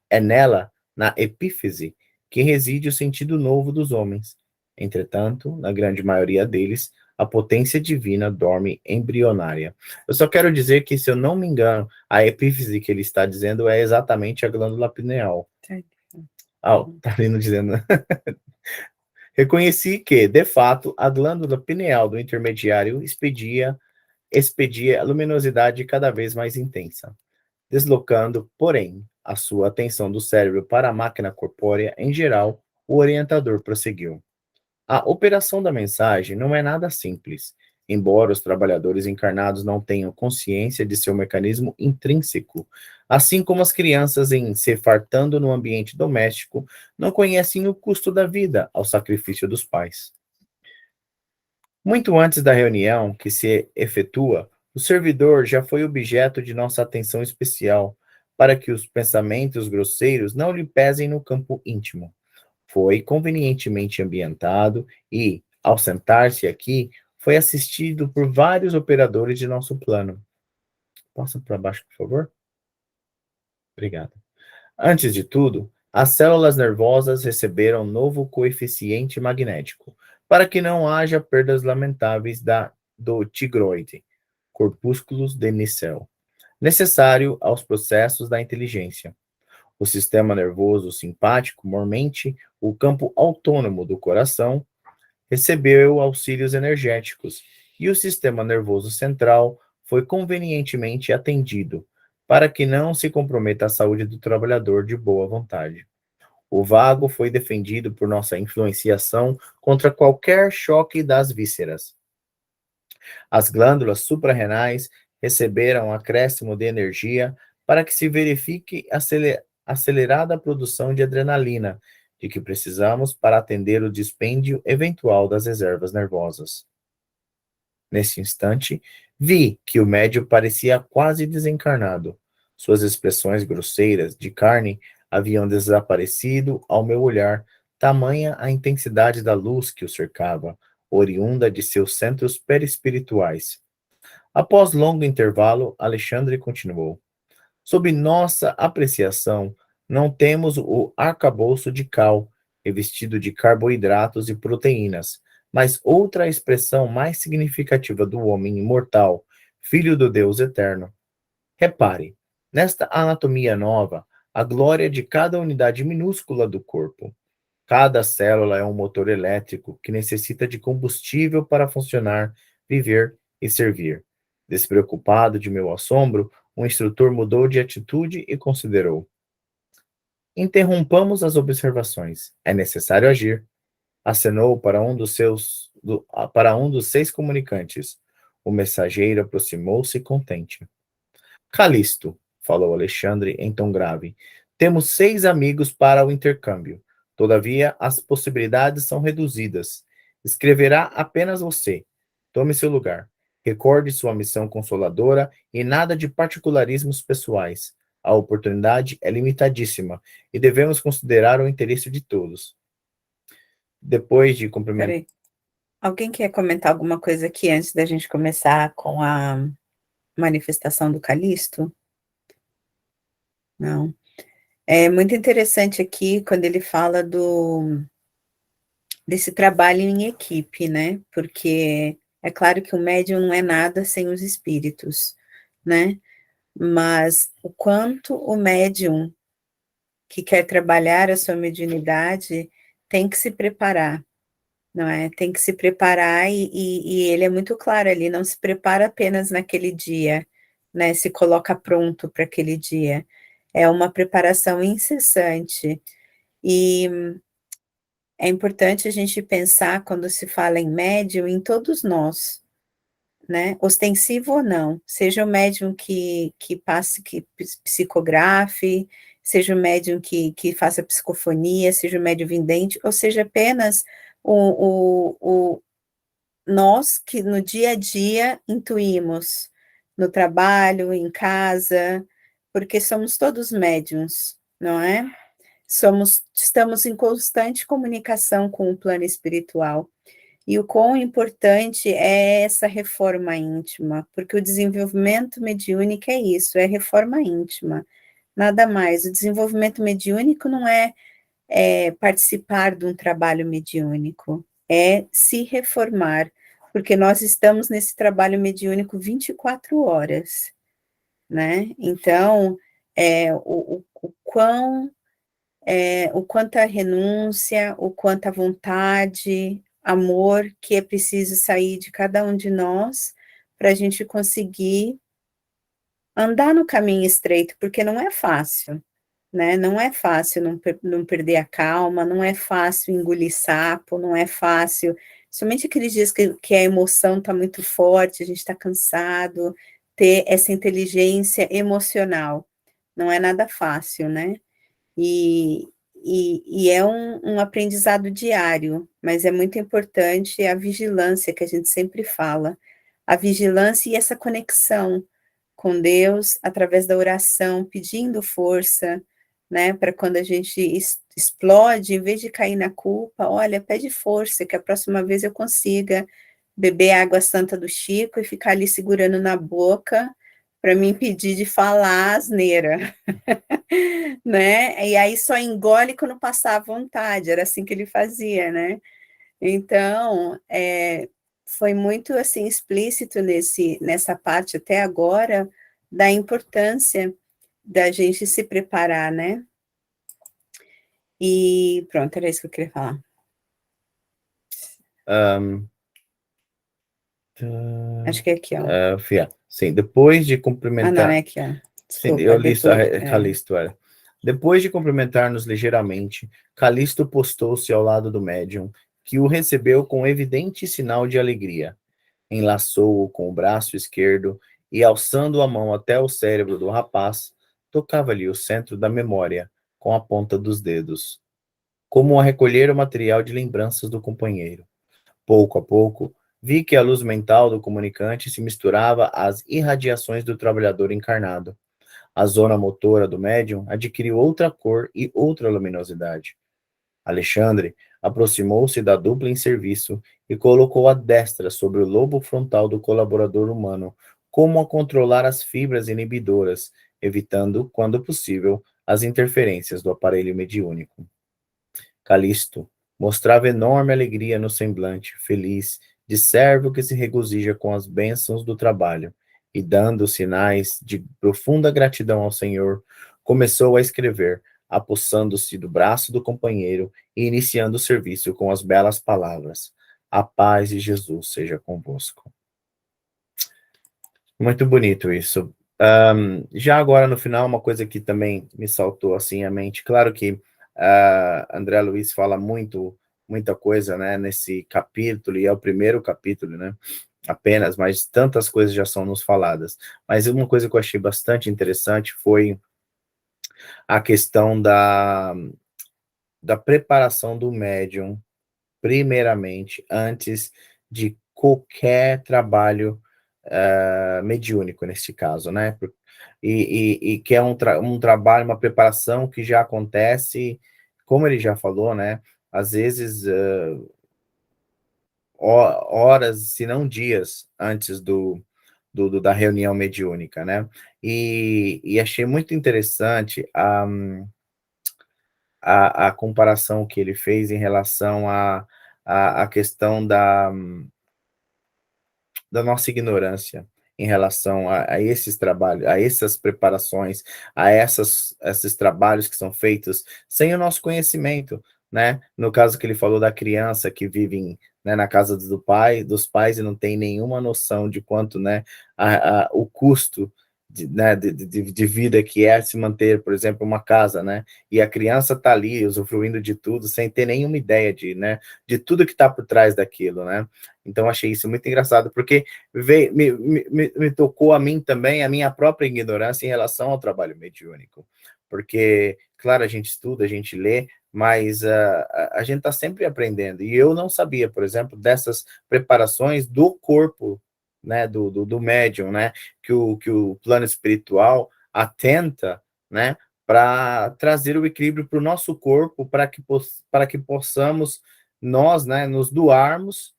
É nela, na epífise, que reside o sentido novo dos homens. Entretanto, na grande maioria deles, a potência divina dorme embrionária. Eu só quero dizer que, se eu não me engano, a epífise que ele está dizendo é exatamente a glândula pineal. Ah, tá vindo dizendo. Reconheci que, de fato, a glândula pineal do intermediário expedia luminosidade cada vez mais intensa, deslocando, porém, a sua atenção do cérebro para a máquina corpórea em geral. O orientador prosseguiu. A operação da mensagem não é nada simples, embora os trabalhadores encarnados não tenham consciência de seu mecanismo intrínseco, assim como as crianças, em se fartando no ambiente doméstico, não conhecem o custo da vida ao sacrifício dos pais. Muito antes da reunião que se efetua, o servidor já foi objeto de nossa atenção especial, para que os pensamentos grosseiros não lhe pesem no campo íntimo. Foi convenientemente ambientado e, ao sentar-se aqui, foi assistido por vários operadores de nosso plano. Passa para baixo, por favor. Obrigado. Antes de tudo, as células nervosas receberam novo coeficiente magnético, para que não haja perdas lamentáveis do tigroide, corpúsculos de Nicel, necessário aos processos da inteligência. O sistema nervoso simpático, mormente, o campo autônomo do coração, recebeu auxílios energéticos, e o sistema nervoso central foi convenientemente atendido, para que não se comprometa a saúde do trabalhador de boa vontade. O vago foi defendido por nossa influenciação contra qualquer choque das vísceras. As glândulas suprarrenais receberam acréscimo de energia para que se verifique acelerada produção de adrenalina, de que precisamos para atender o dispêndio eventual das reservas nervosas. Nesse instante, vi que o médium parecia quase desencarnado. Suas expressões grosseiras, de carne, haviam desaparecido ao meu olhar, tamanha a intensidade da luz que o cercava, oriunda de seus centros perispirituais. Após longo intervalo, Alexandre continuou. Sob nossa apreciação, não temos o arcabouço de cal, revestido de carboidratos e proteínas, mas outra expressão mais significativa do homem imortal, filho do Deus eterno. Repare, nesta anatomia nova, a glória de cada unidade minúscula do corpo. Cada célula é um motor elétrico que necessita de combustível para funcionar, viver e servir. Despreocupado de meu assombro, o instrutor mudou de atitude e considerou. Interrompamos as observações. É necessário agir. Acenou para um dos seis comunicantes. O mensageiro aproximou-se contente. Calisto, falou Alexandre em tom grave, temos 6 amigos para o intercâmbio. Todavia, as possibilidades são reduzidas. Escreverá apenas você. Tome seu lugar. Recorde sua missão consoladora e nada de particularismos pessoais. A oportunidade é limitadíssima e devemos considerar o interesse de todos. Depois de cumprimentar... Peraí. Alguém quer comentar alguma coisa aqui antes da gente começar com a manifestação do Calisto? Não. É muito interessante aqui quando ele fala desse trabalho em equipe, né? Porque é claro que o médium não é nada sem os espíritos, né? mas o quanto o médium que quer trabalhar a sua mediunidade tem que se preparar, não é? Tem que se preparar e ele é muito claro ali, não se prepara apenas naquele dia, né? Se coloca pronto para aquele dia. É uma preparação incessante. E é importante a gente pensar, quando se fala em médium, em todos nós, né? Ostensivo ou não, seja o médium que passe, que psicografe, seja o médium que faça psicofonia, seja o médium vidente, ou seja apenas o nós que no dia a dia intuímos, no trabalho, em casa, porque somos todos médiums, não é? Estamos em constante comunicação com o plano espiritual. E o quão importante é essa reforma íntima, porque o desenvolvimento mediúnico é isso, é reforma íntima, nada mais. O desenvolvimento mediúnico não é, participar de um trabalho mediúnico, é se reformar, porque nós estamos nesse trabalho mediúnico 24 horas, né? Então, o quanto a renúncia, o quanto a vontade, amor que é preciso sair de cada um de nós para a gente conseguir andar no caminho estreito, porque não é fácil, né? Não é fácil não perder a calma, não é fácil engolir sapo, não é fácil, somente aqueles dias que a emoção está muito forte, a gente está cansado, ter essa inteligência emocional, não é nada fácil, né? E, e é um aprendizado diário, mas é muito importante a vigilância que a gente sempre fala, a vigilância e essa conexão com Deus através da oração, pedindo força, né, para quando a gente explode, em vez de cair na culpa, olha, pede força, que a próxima vez eu consiga beber a água santa do Chico e ficar ali segurando na boca para me impedir de falar asneira. Né? E aí só engole quando passar à vontade, era assim que ele fazia, né? Então, foi muito assim explícito nessa parte até agora da importância da gente se preparar, né? E pronto, era isso que eu queria falar. Acho que é aqui, ó. Fia, sim, depois de Ah, não, cumprimentar. é aqui, ó. Sim, Desculpa, eu li só depois. Calisto, era. Depois de cumprimentar-nos ligeiramente, Calisto postou-se ao lado do médium, que o recebeu com evidente sinal de alegria. Enlaçou-o com o braço esquerdo e, alçando a mão até o cérebro do rapaz, tocava-lhe o centro da memória com a ponta dos dedos, como a recolher o material de lembranças do companheiro. Pouco a pouco, vi que a luz mental do comunicante se misturava às irradiações do trabalhador encarnado. A zona motora do médium adquiriu outra cor e outra luminosidade. Alexandre aproximou-se da dupla em serviço e colocou a destra sobre o lobo frontal do colaborador humano, como a controlar as fibras inibidoras, evitando, quando possível, as interferências do aparelho mediúnico. Calisto mostrava enorme alegria no semblante, feliz, de servo que se regozija com as bênçãos do trabalho, e dando sinais de profunda gratidão ao Senhor, começou a escrever, apossando-se do braço do companheiro e iniciando o serviço com as belas palavras: A paz de Jesus seja convosco. Muito bonito isso. Já agora, no final, uma coisa que também me saltou assim à mente. Claro que André Luiz fala muita coisa, né, nesse capítulo, e é o primeiro capítulo, né, apenas, mas tantas coisas já são nos faladas. Mas uma coisa que eu achei bastante interessante foi a questão da preparação do médium, primeiramente, antes de qualquer trabalho mediúnico, nesse caso, né? E que é um trabalho, uma preparação que já acontece, como ele já falou, né? Às vezes, horas, se não dias, antes da reunião mediúnica, né? E achei muito interessante a comparação que ele fez em relação à questão da nossa ignorância. em relação a esses trabalhos, a essas preparações, a esses trabalhos que são feitos sem o nosso conhecimento, né? No caso que ele falou da criança que vive né, na casa dos pais e não tem nenhuma noção de quanto, né, o custo né, de vida que é se manter, por exemplo, uma casa, né? E a criança está ali usufruindo de tudo sem ter nenhuma ideia né, de tudo que está por trás daquilo, né? Então achei isso muito engraçado, porque me tocou a mim também a minha própria ignorância em relação ao trabalho mediúnico, porque, claro, a gente estuda, a gente lê, mas a gente está sempre aprendendo, e eu não sabia, por exemplo, dessas preparações do corpo, né, do médium, né, que o plano espiritual atenta, né, para trazer o equilíbrio para o nosso corpo, para que possamos nós, né, nos doarmos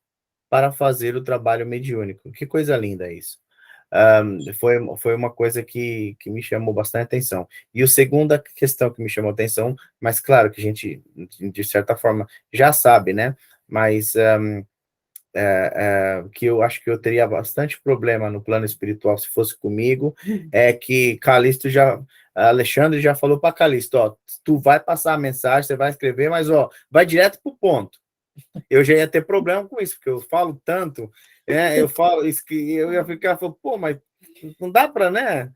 para fazer o trabalho mediúnico. Que coisa linda isso. Foi uma coisa que me chamou bastante atenção. E a segunda questão que me chamou atenção, mas claro que a gente, de certa forma, já sabe, né, mas que eu acho que eu teria bastante problema no plano espiritual se fosse comigo, é que Alexandre já falou para Calixto, ó, tu vai passar a mensagem, você vai escrever, mas ó, vai direto pro ponto. Eu já ia ter problema com isso, porque eu falo tanto, eu falo isso que eu ia ficar, pô, mas não dá para, né?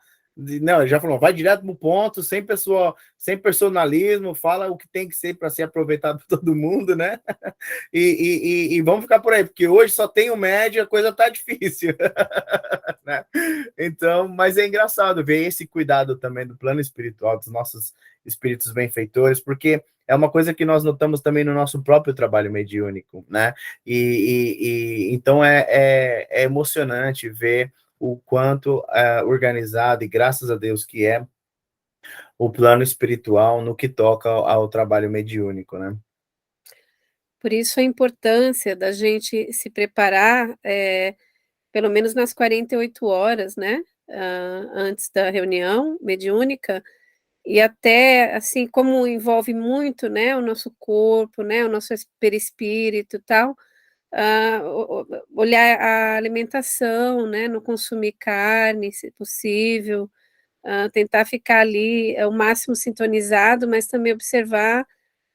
Não, ele já falou, vai direto no ponto, sem personalismo, fala o que tem que ser para ser aproveitado por todo mundo, né? E vamos ficar por aí, porque hoje só tem o médio, a coisa tá difícil. Né? Então, mas é engraçado ver esse cuidado também do plano espiritual, dos nossos espíritos benfeitores, porque é uma coisa que nós notamos também no nosso próprio trabalho mediúnico, né? Então é emocionante ver o quanto organizado, e graças a Deus que é o plano espiritual no que toca ao trabalho mediúnico, né? Por isso a importância da gente se preparar, pelo menos nas 48 horas, né, antes da reunião mediúnica, e até, assim, como envolve muito, né, o nosso corpo, né, o nosso perispírito e tal, olhar a alimentação, né, não consumir carne, se possível, tentar ficar ali o máximo sintonizado, mas também observar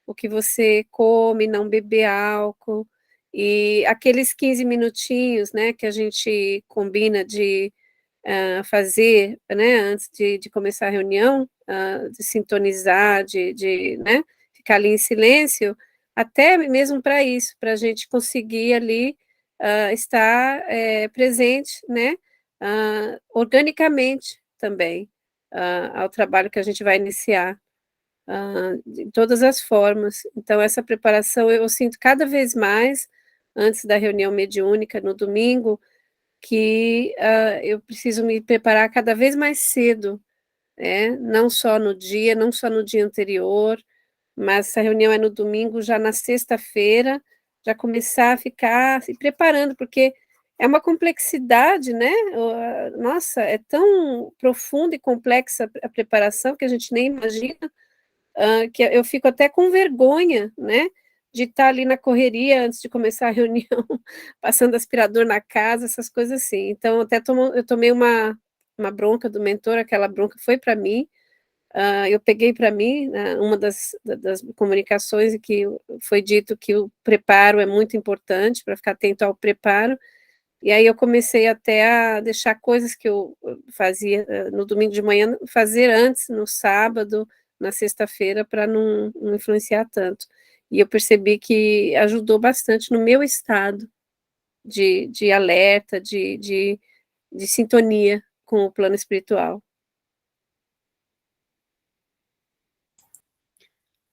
o que você come, não beber álcool, e aqueles 15 minutinhos, né, que a gente combina de fazer, né, antes de começar a reunião, de sintonizar, né, ficar ali em silêncio, até mesmo para isso, para a gente conseguir ali estar presente, né, organicamente também, ao trabalho que a gente vai iniciar, de todas as formas. Então, essa preparação eu sinto cada vez mais, antes da reunião mediúnica, no domingo, que eu preciso me preparar cada vez mais cedo, né? Não só no dia, não só no dia anterior, mas essa reunião é no domingo, já na sexta-feira, já começar a ficar se preparando, porque é uma complexidade, né? Nossa, é tão profunda e complexa a preparação que a gente nem imagina, que eu fico até com vergonha, né? De estar ali na correria antes de começar a reunião, passando aspirador na casa, essas coisas assim. Então, eu tomei uma bronca do mentor, aquela bronca foi para mim, eu peguei para mim, uma das comunicações que foi dito que o preparo é muito importante, para ficar atento ao preparo, e aí eu comecei até a deixar coisas que eu fazia no domingo de manhã, fazer antes, no sábado, na sexta-feira, para não influenciar tanto. E eu percebi que ajudou bastante no meu estado de alerta, de sintonia com o plano espiritual.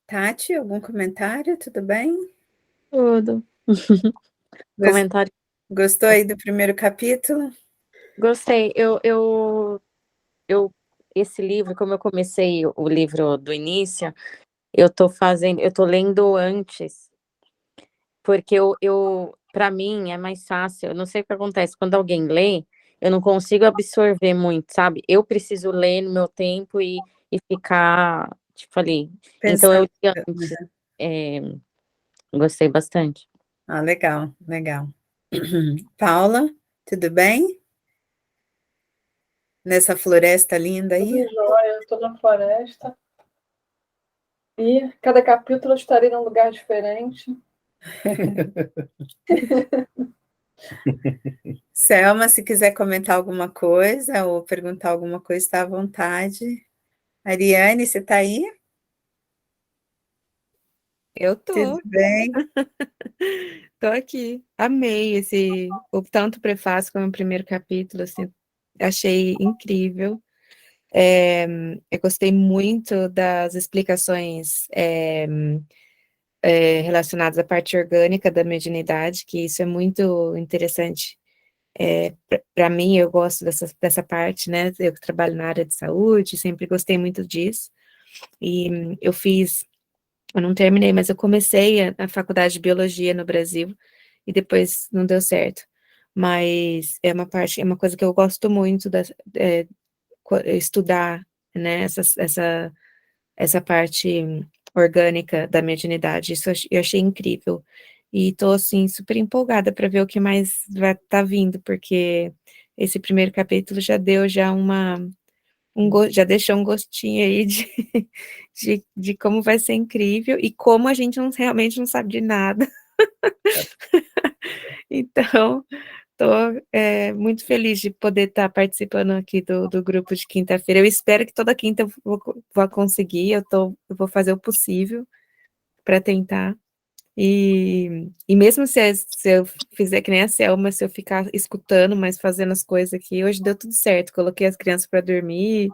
Tati, algum comentário? Tudo bem? Tudo. Comentário. Gostou aí do primeiro capítulo? Gostei. Esse livro, como eu comecei o livro do início, eu tô lendo antes, porque para mim é mais fácil. Eu não sei o que acontece quando alguém lê, eu não consigo absorver muito, sabe? Eu preciso ler no meu tempo e ficar, tipo, ali. Então eu li antes. Gostei bastante. Legal, legal. Paula, tudo bem? nessa floresta linda aí? Tudo jóia, estou na floresta. E cada capítulo eu estarei num lugar diferente. Selma, se quiser comentar alguma coisa ou perguntar alguma coisa, está à vontade. Ariane, você está aí? Eu Tudo tô bem? aqui. Amei tanto o prefácio como o primeiro capítulo, assim, achei incrível. Eu gostei muito das explicações relacionadas à parte orgânica da mediunidade, que isso é muito interessante. Para mim, eu gosto dessa parte, né? Eu que trabalho na área de saúde, sempre gostei muito disso. E eu não terminei, mas eu comecei a faculdade de biologia no Brasil e depois não deu certo. Mas é uma coisa que eu gosto muito estudar, né? Essa parte orgânica da mediunidade. Isso eu achei incrível. E tô assim super empolgada para ver o que mais vai estar vindo, porque esse primeiro capítulo já deu já deixou um gostinho aí de como vai ser incrível e como a gente realmente não sabe de nada. Então, estou muito feliz de poder estar participando aqui do grupo de quinta-feira. Eu espero que toda quinta eu vou conseguir, eu vou fazer o possível para tentar. E mesmo se eu fizer que nem a Selma, se eu ficar escutando, mas fazendo as coisas aqui, hoje deu tudo certo. Coloquei as crianças para dormir,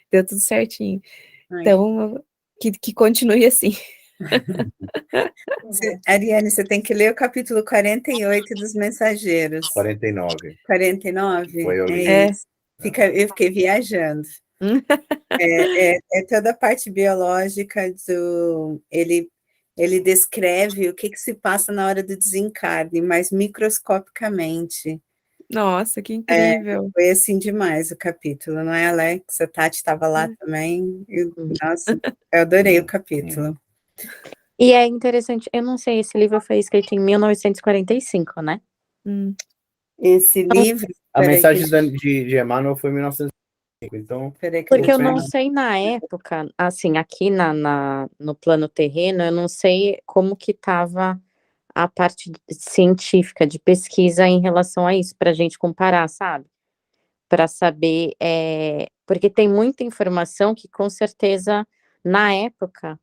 deu tudo certinho. Ai, Então, que continue assim. Ariane, você tem que ler o capítulo 48 dos Mensageiros. 49. 49? Foi eu li. Isso. Eu fiquei viajando. É toda a parte biológica ele descreve o que se passa na hora do desencarne, mas microscopicamente. Nossa, que incrível. Foi assim demais o capítulo, não é, Alex? A Tati estava lá também. Nossa, eu adorei o capítulo. E é interessante, eu não sei, esse livro foi escrito em 1945, né? Esse livro. A mensagem de Emmanuel foi em 1905, então. Porque eu não sei na época, assim, aqui no plano terreno, eu não sei como que estava a parte científica de pesquisa em relação a isso, para a gente comparar, sabe? Para saber, porque tem muita informação que com certeza na época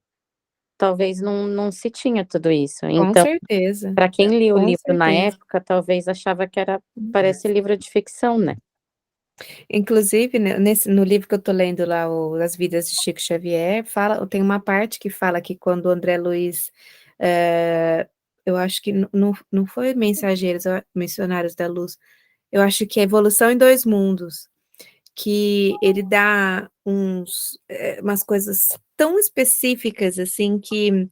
talvez não se tinha tudo isso. Com Então, certeza. para quem lia o Com livro na certeza. época, talvez achava que parece livro de ficção, né? Inclusive, né, no livro que eu estou lendo lá, As Vidas de Chico Xavier, tem uma parte que fala que quando o André Luiz, eu acho que não foi Missionários da Luz, eu acho que é Evolução em Dois Mundos, que ele dá umas coisas tão específicas, assim, que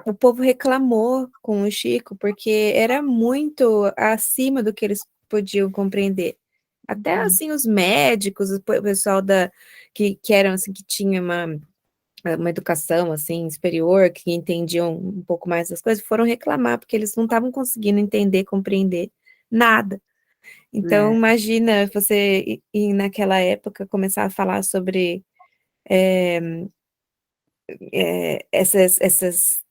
o povo reclamou com o Chico, porque era muito acima do que eles podiam compreender. Até, assim, os médicos, o pessoal que eram, assim, que tinha uma educação, assim, superior, que entendiam um pouco mais das coisas, foram reclamar, porque eles não estavam conseguindo entender, compreender nada. Então, imagina você ir naquela época começar a falar sobre essas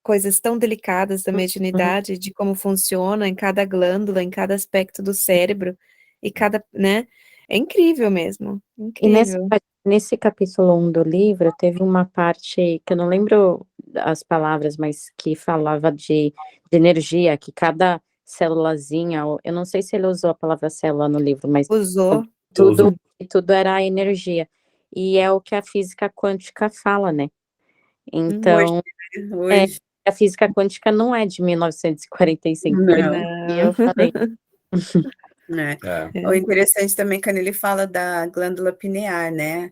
coisas tão delicadas da mediunidade, de como funciona em cada glândula, em cada aspecto do cérebro, e né? É incrível mesmo, E incrível. nesse capítulo 1 do livro, teve uma parte que eu não lembro as palavras, mas que falava de energia, que cada célulazinha, eu não sei se ele usou a palavra célula no livro, mas Usou. tudo era energia. E é o que a física quântica fala, né? Então, Hoje. a física quântica não é de 1945, por isso que eu falei. O interessante também quando ele fala da glândula pineal, né?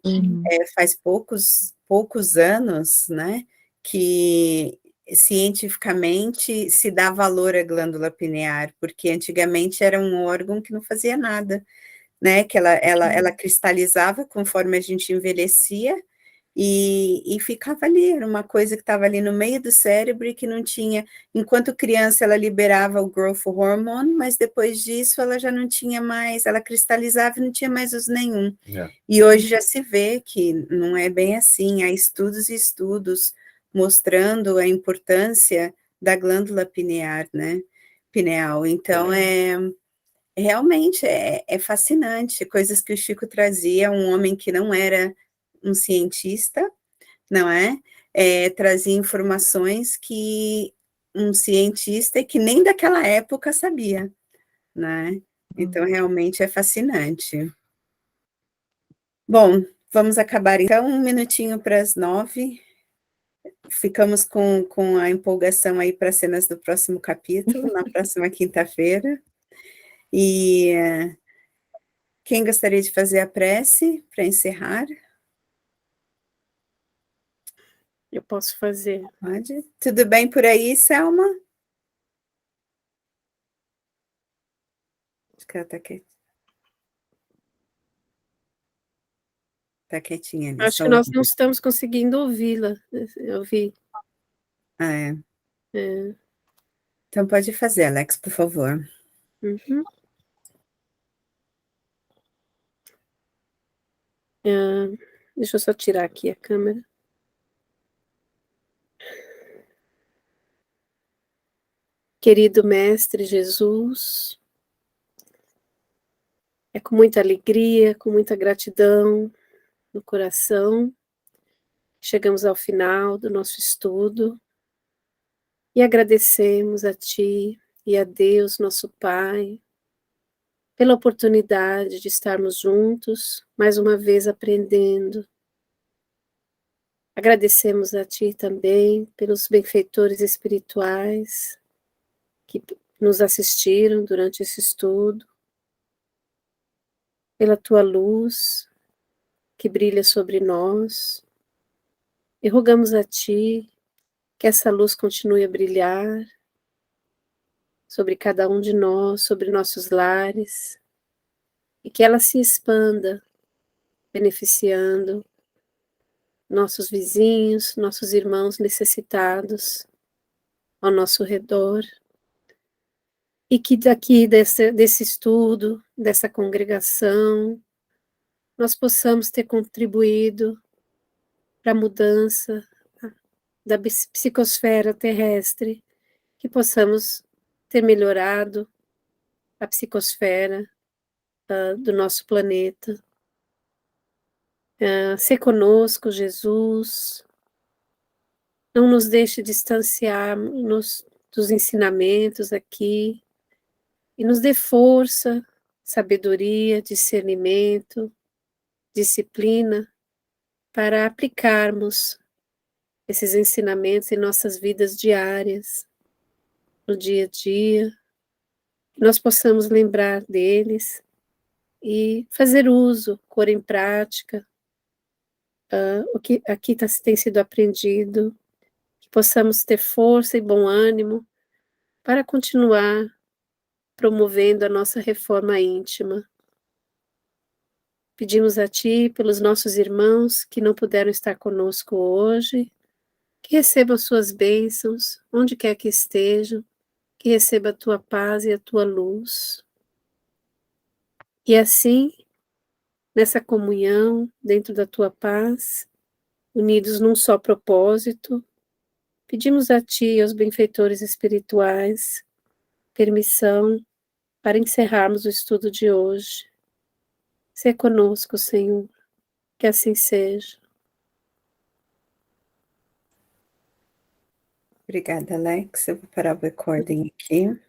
Faz poucos anos, né, que cientificamente se dá valor à glândula pineal, porque antigamente era um órgão que não fazia nada, né? Que ela cristalizava conforme a gente envelhecia, e ficava ali, era uma coisa que estava ali no meio do cérebro e que não tinha, enquanto criança ela liberava o growth hormone, mas depois disso ela já não tinha mais, ela cristalizava e não tinha mais uso nenhum. E hoje já se vê que não é bem assim, há estudos e estudos mostrando a importância da glândula pineal, né? Pineal. Então, realmente é fascinante, coisas que o Chico trazia, um homem que não era um cientista, não é? Trazia informações que um cientista que nem daquela época sabia, né? Então, realmente é fascinante. Bom, vamos acabar então, 1 minutinho para as 9. Ficamos com a empolgação aí para as cenas do próximo capítulo, na próxima quinta-feira. E quem gostaria de fazer a prece para encerrar? Eu posso fazer. Pode. Tudo bem por aí, Selma? Acho que ela tá quietinha ali. Acho que nós não estamos conseguindo ouvi-la. Ouvir. É. Então pode fazer, Alex, por favor. Uhum. Deixa eu só tirar aqui a câmera. Querido Mestre Jesus, é com muita alegria, com muita gratidão no coração, chegamos ao final do nosso estudo e agradecemos a Ti e a Deus, nosso Pai, pela oportunidade de estarmos juntos, mais uma vez aprendendo. Agradecemos a Ti também pelos benfeitores espirituais que nos assistiram durante esse estudo, pela Tua luz que brilha sobre nós, e rogamos a Ti que essa luz continue a brilhar sobre cada um de nós, sobre nossos lares, e que ela se expanda, beneficiando nossos vizinhos, nossos irmãos necessitados ao nosso redor, e que daqui desse estudo, dessa congregação, nós possamos ter contribuído para a mudança da psicosfera terrestre, que possamos ter melhorado a psicosfera do nosso planeta. Ser conosco, Jesus, não nos deixe distanciar-nos dos ensinamentos aqui, e nos dê força, sabedoria, discernimento, disciplina, para aplicarmos esses ensinamentos em nossas vidas diárias, no dia a dia, que nós possamos lembrar deles e fazer uso, pôr em prática o que aqui tem sido aprendido, que possamos ter força e bom ânimo para continuar promovendo a nossa reforma íntima. Pedimos a Ti pelos nossos irmãos que não puderam estar conosco hoje, que recebam suas bênçãos, onde quer que estejam, que receba a Tua paz e a Tua luz. E assim, nessa comunhão, dentro da Tua paz, unidos num só propósito, pedimos a Ti e aos benfeitores espirituais permissão para encerrarmos o estudo de hoje. Sê conosco, Senhor, que assim seja. Obrigada, Alex. Eu vou parar o recording aqui.